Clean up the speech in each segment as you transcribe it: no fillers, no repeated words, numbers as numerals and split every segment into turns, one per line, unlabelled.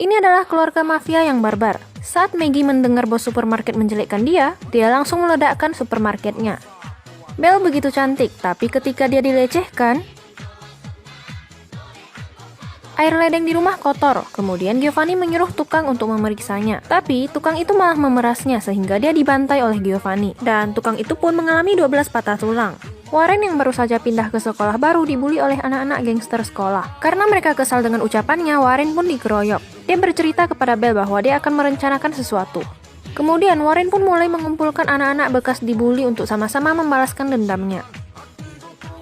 Ini adalah keluarga mafia yang barbar. Saat Maggie mendengar bos supermarket menjelekkan dia langsung meledakkan supermarketnya. Belle begitu cantik, tapi ketika dia dilecehkan, air ledeng di rumah kotor. Kemudian Giovanni menyuruh tukang untuk memeriksanya. Tapi tukang itu malah memerasnya sehingga dia dibantai oleh Giovanni. Dan tukang itu pun mengalami 12 patah tulang. Warren yang baru saja pindah ke sekolah baru dibully oleh anak-anak gangster sekolah. Karena mereka kesal dengan ucapannya, Warren pun dikeroyok. Dia bercerita kepada Belle bahwa dia akan merencanakan sesuatu. Kemudian Warren pun mulai mengumpulkan anak-anak bekas dibully untuk sama-sama membalaskan dendamnya.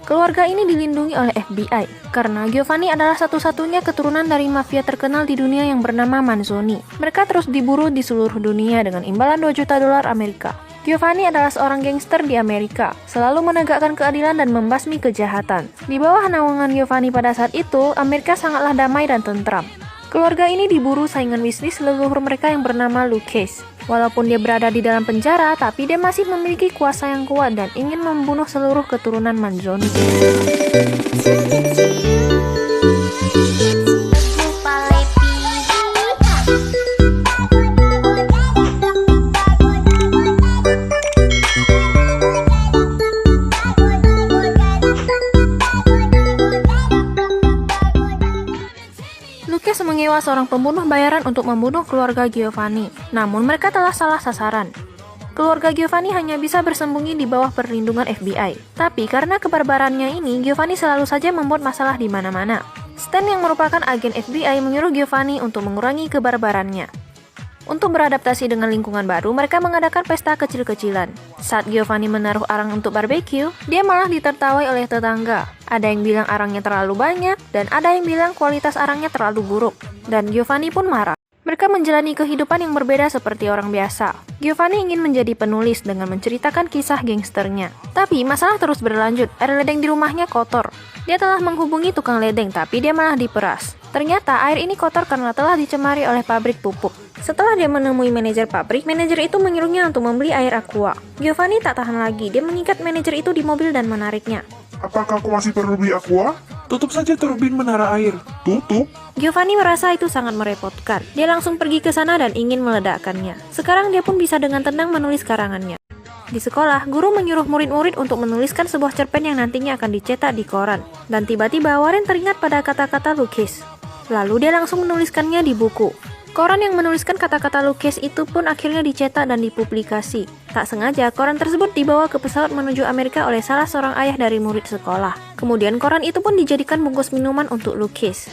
Keluarga ini dilindungi oleh FBI, karena Giovanni adalah satu-satunya keturunan dari mafia terkenal di dunia yang bernama Manzoni. Mereka terus diburu di seluruh dunia dengan imbalan 2 juta dolar Amerika. Giovanni adalah seorang gangster di Amerika, selalu menegakkan keadilan dan membasmi kejahatan. Di bawah naungan Giovanni pada saat itu, Amerika sangatlah damai dan tentram. Keluarga ini diburu saingan bisnis leluhur mereka yang bernama Lucchese. Walaupun dia berada di dalam penjara, tapi dia masih memiliki kuasa yang kuat dan ingin membunuh seluruh keturunan Manzoni. Lucchese menyewa seorang pembunuh bayaran untuk membunuh keluarga Giovanni. Namun mereka telah salah sasaran. Keluarga Giovanni hanya bisa bersembunyi di bawah perlindungan FBI. Tapi karena kebarbarannya ini, Giovanni selalu saja membuat masalah di mana-mana. Stan yang merupakan agen FBI menyuruh Giovanni untuk mengurangi kebarbarannya. Untuk beradaptasi dengan lingkungan baru, mereka mengadakan pesta kecil-kecilan. Saat Giovanni menaruh arang untuk barbeque, dia malah ditertawai oleh tetangga. Ada yang bilang arangnya terlalu banyak, dan ada yang bilang kualitas arangnya terlalu buruk. Dan Giovanni pun marah. Mereka menjalani kehidupan yang berbeda seperti orang biasa. Giovanni ingin menjadi penulis dengan menceritakan kisah gangsternya. Tapi masalah terus berlanjut, air ledeng di rumahnya kotor. Dia telah menghubungi tukang ledeng, tapi dia malah diperas. Ternyata air ini kotor karena telah dicemari oleh pabrik pupuk. Setelah dia menemui manajer pabrik, manajer itu menyuruhnya untuk membeli air aqua. Giovanni tak tahan lagi, dia mengikat manajer itu di mobil dan menariknya.
Apakah aku masih perlu beli aqua? Tutup saja turbin menara air. Tutup?
Giovanni merasa itu sangat merepotkan. Dia langsung pergi ke sana dan ingin meledakkannya. Sekarang dia pun bisa dengan tenang menulis karangannya. Di sekolah, guru menyuruh murid-murid untuk menuliskan sebuah cerpen yang nantinya akan dicetak di koran. Dan tiba-tiba Warren teringat pada kata-kata Lucchese. Lalu dia langsung menuliskannya di buku. Koran yang menuliskan kata-kata Lucchese itu pun akhirnya dicetak dan dipublikasi. Tak sengaja, koran tersebut dibawa ke pesawat menuju Amerika oleh salah seorang ayah dari murid sekolah. Kemudian koran itu pun dijadikan bungkus minuman untuk Lucchese.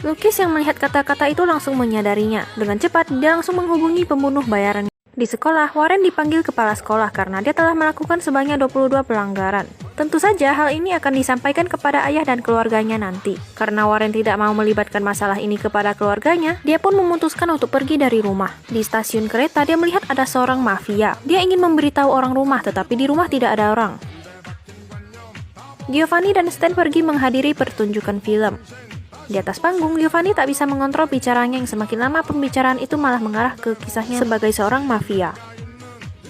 Lucchese yang melihat kata-kata itu langsung menyadarinya. Dengan cepat, dia langsung menghubungi pembunuh bayarannya. Di sekolah, Warren dipanggil kepala sekolah karena dia telah melakukan sebanyak 22 pelanggaran. Tentu saja hal ini akan disampaikan kepada ayah dan keluarganya nanti. Karena Warren tidak mau melibatkan masalah ini kepada keluarganya, dia pun memutuskan untuk pergi dari rumah. Di stasiun kereta, dia melihat ada seorang mafia. Dia ingin memberitahu orang rumah, tetapi di rumah tidak ada orang. Giovanni dan Stan pergi menghadiri pertunjukan film. Di atas panggung, Giovanni tak bisa mengontrol bicaranya yang semakin lama pembicaraan itu malah mengarah ke kisahnya sebagai seorang mafia.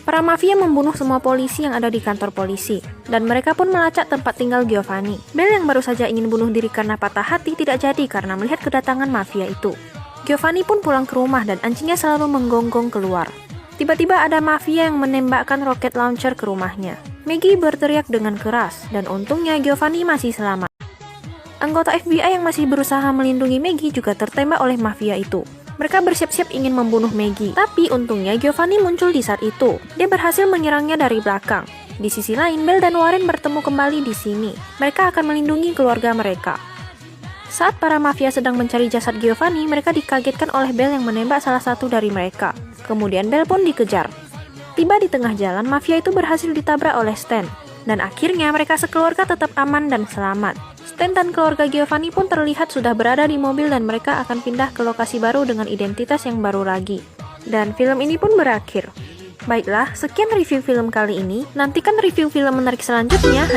Para mafia membunuh semua polisi yang ada di kantor polisi, dan mereka pun melacak tempat tinggal Giovanni. Belle yang baru saja ingin bunuh diri karena patah hati tidak jadi karena melihat kedatangan mafia itu. Giovanni pun pulang ke rumah dan anjingnya selalu menggonggong keluar. Tiba-tiba ada mafia yang menembakkan roket launcher ke rumahnya. Maggie berteriak dengan keras, dan untungnya Giovanni masih selamat. Anggota FBI yang masih berusaha melindungi Maggie juga tertembak oleh mafia itu. Mereka bersiap-siap ingin membunuh Maggie, tapi untungnya Giovanni muncul di saat itu. Dia berhasil menyerangnya dari belakang. Di sisi lain, Belle dan Warren bertemu kembali di sini. Mereka akan melindungi keluarga mereka. Saat para mafia sedang mencari jasad Giovanni, mereka dikagetkan oleh Belle yang menembak salah satu dari mereka. Kemudian Belle pun dikejar. Tiba di tengah jalan, mafia itu berhasil ditabrak oleh Stan. Dan akhirnya mereka sekeluarga tetap aman dan selamat. Stan dan keluarga Giovanni pun terlihat sudah berada di mobil dan mereka akan pindah ke lokasi baru dengan identitas yang baru lagi. Dan film ini pun berakhir. Baiklah, sekian review film kali ini. Nantikan review film menarik selanjutnya.